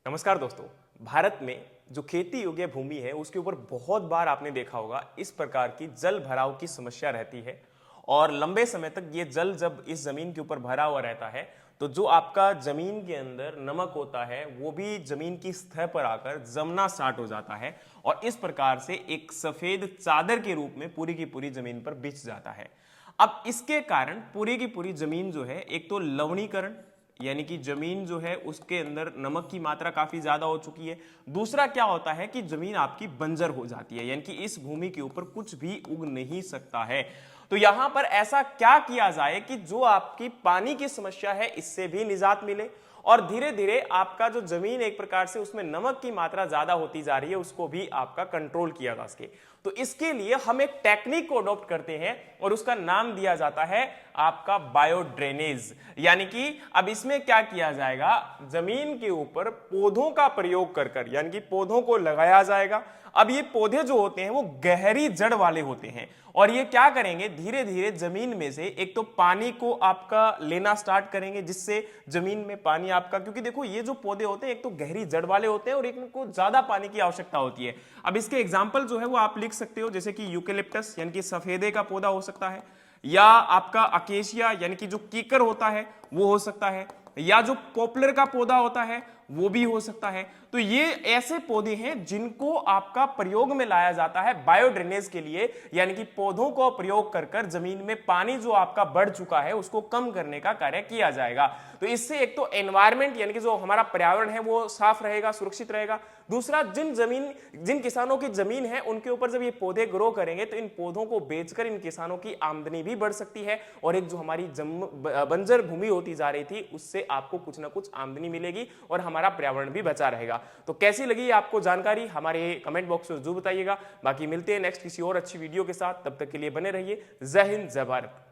नमस्कार दोस्तों। भारत में जो खेती योग्य भूमि है उसके ऊपर बहुत बार आपने देखा होगा इस प्रकार की जल भराव की समस्या रहती है और लंबे समय तक ये जल जब इस जमीन के ऊपर भरा हुआ रहता है तो जो आपका जमीन के अंदर नमक होता है वो भी जमीन की सतह पर आकर जमना स्टार्ट हो जाता है और इस प्रकार से एक सफेद चादर के रूप में पूरी की पूरी जमीन पर बिछ जाता है। अब इसके कारण पूरी की पूरी जमीन जो है एक तो लवणीकरण यानी कि जमीन जो है उसके अंदर नमक की मात्रा काफी ज्यादा हो चुकी है। दूसरा क्या होता है कि जमीन आपकी बंजर हो जाती है यानी कि इस भूमि के ऊपर कुछ भी उग नहीं सकता है। तो यहां पर ऐसा क्या किया जाए कि जो आपकी पानी की समस्या है इससे भी निजात मिले और धीरे धीरे आपका जो जमीन एक प्रकार से उसमें नमक की मात्रा ज्यादा होती जा रही है उसको भी आपका कंट्रोल किया जा सके। तो इसके लिए हम एक टेक्निक को अडॉप्ट करते हैं और उसका नाम दिया जाता है आपका बायो ड्रेनेज। यानी कि अब इसमें क्या किया जाएगा, जमीन के ऊपर पौधों का प्रयोग कर कर यानी कि पौधों को लगाया जाएगा। अब ये पौधे जो होते हैं वो गहरी जड़ वाले होते हैं और ये क्या करेंगे, धीरे धीरे जमीन में से एक तो पानी को आपका लेना स्टार्ट करेंगे जिससे जमीन में पानी आपका, क्योंकि देखो ये जो पौधे होते हैं एक तो गहरी जड़ वाले होते हैं और एक इनको ज्यादा पानी की आवश्यकता होती है। अब इसके एग्जाम्पल जो है वो आप लिख सकते हो, जैसे कि यूकेलिप्टस यानी कि सफेदे का पौधा हो सकता है, या आपका अकेशिया यानी कि जो कीकर होता है वो हो सकता है, या जो पॉपुलर का पौधा होता है वो भी हो सकता है। तो ये ऐसे पौधे हैं जिनको आपका प्रयोग में लाया जाता है बायो ड्रेनेज के लिए, यानी कि पौधों को प्रयोग कर कर जमीन में पानी जो आपका बढ़ चुका है उसको कम करने का कार्य किया जाएगा। तो इससे एक तो एनवायरमेंट यानी कि जो हमारा पर्यावरण है वो साफ रहेगा, सुरक्षित रहेगा। दूसरा, जिन किसानों की जमीन है उनके ऊपर जब ये पौधे ग्रो करेंगे तो इन पौधों को बेचकर इन किसानों की आमदनी भी बढ़ सकती है और एक जो हमारी बंजर भूमि होती जा रही थी उससे आपको कुछ ना कुछ आमदनी मिलेगी और हमारा पर्यावरण भी बचा रहेगा। तो कैसी लगी आपको जानकारी हमारे कमेंट बॉक्स में जरूर बताइएगा। बाकी मिलते हैं नेक्स्ट किसी और अच्छी वीडियो के साथ, तब तक के लिए बने रहिए। जय हिंद, जय भारत।